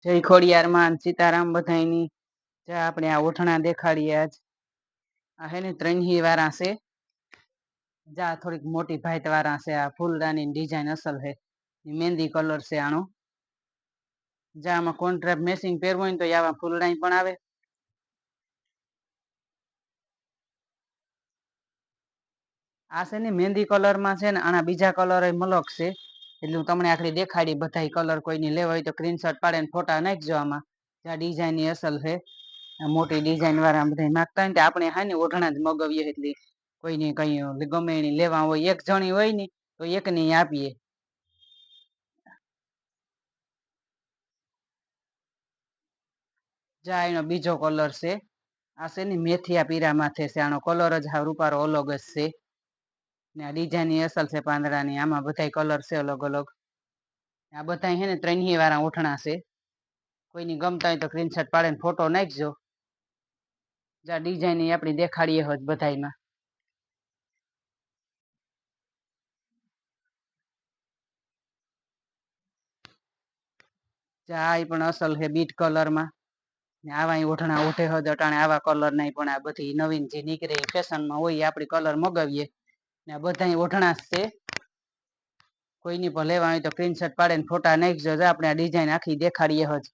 જય ખોડિયારમાં સીતારામ બધાયની. જા આપણે આ ઓઠણા દેખાડીએ આજ. આ હે ને ત્રણહી વાળા છે. જા થોડીક મોટી ભાઈટ વાળા છે. આ ફૂલદાની ડિઝાઇન અસલ છે. મહેંદી કલર છે આનો. જા આમાં કોન્ટ્રાક્ટ મેચિંગ પહેરવું હોય ને તો આવા ફૂલડાઈ પણ આવે. આ છે ને મહેંદી કલર માં છે ને આના બીજા કલર મલક છે. એટલે હું તમને આખડી દેખાડી બધા કલર કોઈની લેવા હોય તો સ્ક્રીનશોટ પાડીને ફોટા નાખજો આમાં. આ ડિઝાઇન ની અસલ છે. મોટી ડિઝાઇન વાળા બધા નાખતા હોય આપણે હા ને ઓઢણા જ મગવીએ એટલી કોઈને કઈ ગમે એ લેવા હોય એક જણી હોય ને તો એક ને આપીએ. જા એનો બીજો કલર છે. આ છે ને મેથિયા પીરા માથે છે. આનો કલર જ હા રૂપારો અલગ જ છે. ને આ ડિઝાઇન અસલ છે પાંદડાની. આમાં બધા કલર છે અલગ અલગ. આ બધા હે ને ત્રણહી વાળા ઓઠણા છે. કોઈની ગમતા હોય તો સ્ક્રીનશોટ પાડીને ફોટો નાખજો. જા ડિઝાઇન આપડી દેખાડીએ હોત બધામાં. જા એ પણ અસલ છે બીટ કલર માં. આવા ઓઢણા ઉઠે અટાણે આવા કલર નહી પણ આ બધી નવીન જે નીકળે ફેશનમાં હોય આપડી કલર મગાવીએ ને બધા ઓઢણા છે. કોઈની પણ લેવા હોય તો સ્ક્રીનશોટ પાડીને ફોટા નાખજો. આપણે આ ડિઝાઇન આખી દેખાડીએ હોત.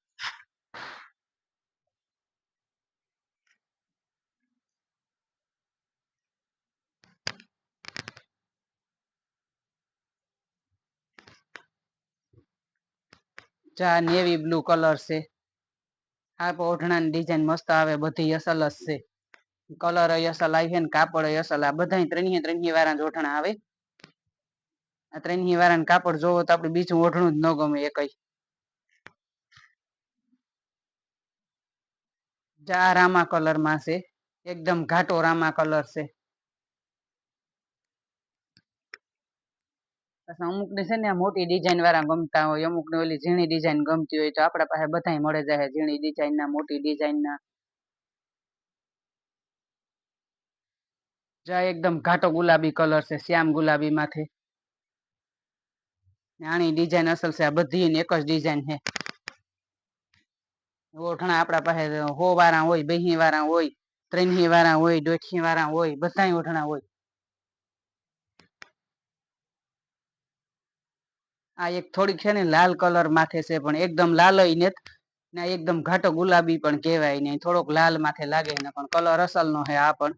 જા નેવી બ્લુ કલર છે. આ ઓઢણાની ડિઝાઇન મસ્ત આવે બધી અસલ જ છે. કલર અસલ આવી ને કાપડ અસલ આ બધા ત્રણેય વાળા ઓઢણા આવે. આ ત્રણેય વાળાનું કાપડ જોવો તો આપડે બીજું ઓઢણું જ ન ગમે એ કઈ. જા રામા કલર માં છે. એકદમ ઘાટો રામા કલર છે. અમુક ને છે ને મોટી ડિઝાઇન વાળા ગમતા હોય અમુક ને ઓલી ઝીણી ડિઝાઇન ગમતી હોય તો આપડા પાસે બધા મળે જાય ઝીણી ડિઝાઇન ના મોટી ડિઝાઇન ના. જા એકદમ ઘાટો ગુલાબી કલર છે શ્યામ ગુલાબી માથે. આની ડિઝાઇન અસલ છે. આ બધી એક જ ડિઝાઇન છે. ઓઠણા આપડા પાસે હો વાળા હોય બેહી વાળા હોય ત્રણહી વાળા હોય દોઢી વાળા હોય બધા ઓઢણા હોય. આ એક થોડીક છે ને લાલ કલર માથે છે પણ એકદમ લાલ ને ના એકદમ ઘાટો ગુલાબી પણ કેહેવાય નહી થોડોક લાલ માથે લાગે ને પણ કલર અસલ નો હે આ પણ.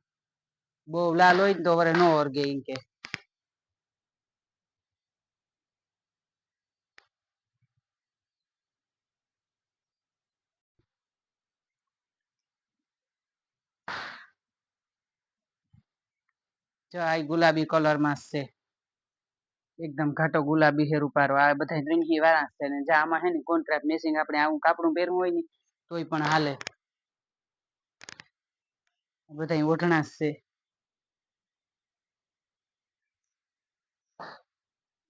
બહુ લાલ હોય ને તો વરે નો ઓરગે ઈ કે. જો આ ગુલાબી કલર માં છે. એકદમ ઘાટો ગુલાબી હે રૂપારો આ બધા ત્રણહી વાળા છે ને આમાં હે ને કોન્ટ્રાક્ટ મેચિંગ આપણે આવું કાપડું પહેરવું હોય ને તોય પણ હાલે. બધા ઓઢણા છે.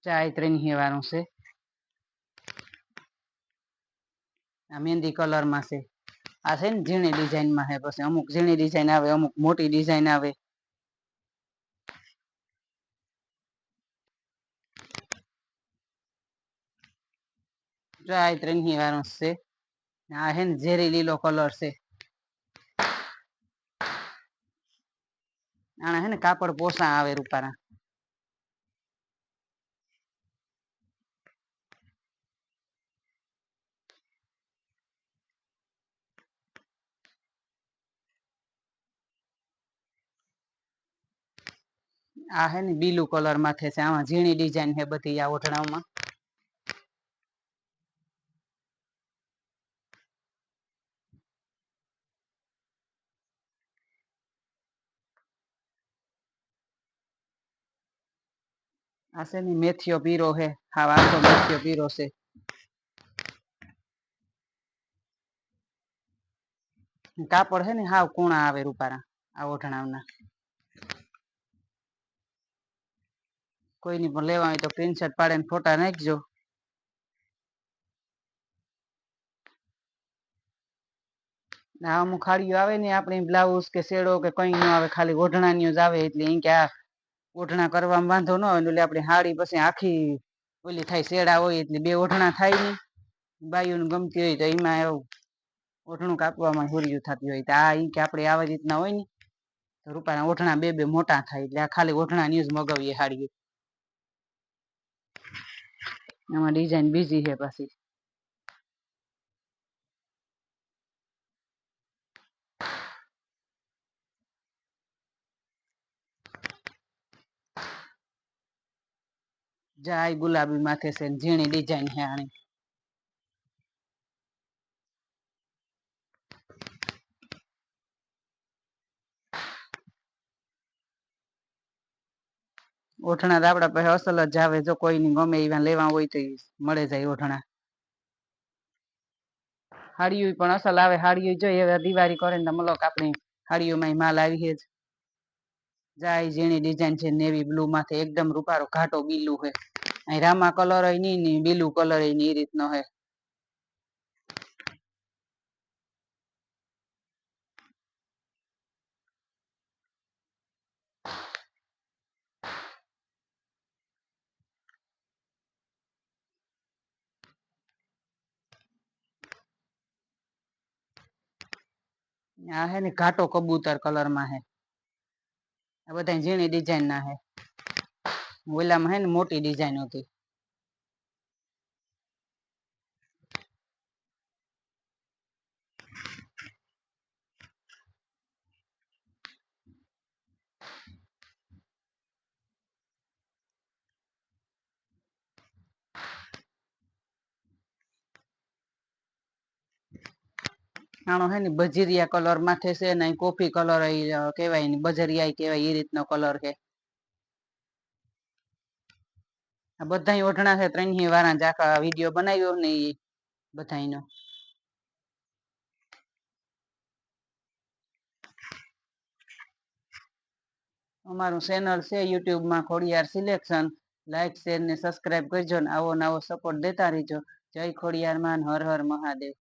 ચા ત્રણહી વાળું છે. આ મહેંદી કલર માં છે. આ છે ને ઝીણી ડિઝાઇન માં છે પછી અમુક ઝીણી ડિઝાઇન આવે અમુક મોટી ડિઝાઇન આવે. આ ત્રણહી વાળું છે. આ હે ને ઝેરી લીલો કલર છે. આના હે ને કાપડ પોસા આવે રૂપારા. આ હે ને બીલુ કલર માથે છે આમાં ઝીણી ડિઝાઇન હે બધી આ ઓઢણામાં. આ છે ને મેથીયો પીરો હે હા આખો મેથીયો પીરો છે. કાપડ હે ને હાવ કુણા આવે રૂપારા આ ઓઢણાના. કોઈની પણ લેવા હોય તો સ્ક્રીનશોટ પાડીને ફોટા નાખજો. અમુક ખાડીઓ આવે ને આપણી બ્લાઉઝ કે શેડો કે કઈ ન આવે ખાલી ઓઢણાની જ આવે એટલે એ કે આ ઓઢણા કરવામાં વાંધો ન હોય એટલે આપડી હાડી પછી આખી ઓલી થાય શેડા હોય એટલે બે ઓઢણા થાય નઈ. બાયુને ગમતી હોય તો એમાં એવું ઓઠણું કાપવામાં હુરિયું થતી હોય તો આ ઈ કે આપણે આવી રીતના હોય ને તો રૂપાના ઓઠણા બે બે મોટા થાય એટલે આ ખાલી ઓઠણા ન્યૂઝ મગાવીએ હાડીએ આમાં ડિઝાઇન બીજી છે પાછી જાય ગુલાબી માથે છે ઝીણી ડિઝાઇન છે આની ઓઠણા તો આપડા પાસે અસલ જ આવે જો કોઈની ગમે એવા લેવા હોય તો મળે જાય ઓઠણા હાડિયું પણ અસલ આવે હાડિયું જોઈએ હવે દિવાળી કરે ને મલક આપણી હાડિયુંમાં માલ આવી છે જાય ઝીણી ડિઝાઇન છે નેવી બ્લુ માથે એકદમ રૂપારો ઘાટો બીલું છે અહીં રામા કલર હોય ની બીલું કલર હોય એ રીતનો હે આ હે ને ઘાટો કબૂતર કલર માં હે આ બધા ઝીણી ડિઝાઇન ના હે ઓલામાં હે ને મોટી ડિઝાઇન હતી આનો હે ને બજરિયા કલર માથે છે ને કોફી કલર કેવાય ને બજરિયા કેવાય એ રીતનો કલર છે આ બધા ઓઢણા છે ત્રણ વાળા આખા વિડીયો બનાવ્યો ને એ બધાનો અમારું ચેનલ છે યુટ્યુબ માં ખોડિયાર સિલેક્શન લાઈક શેર ને સબસ્ક્રાઇબ કરજો ને આવો નવો સપોર્ટ દેતા રહીજો જય ખોડિયાર માન હર હર મહાદેવ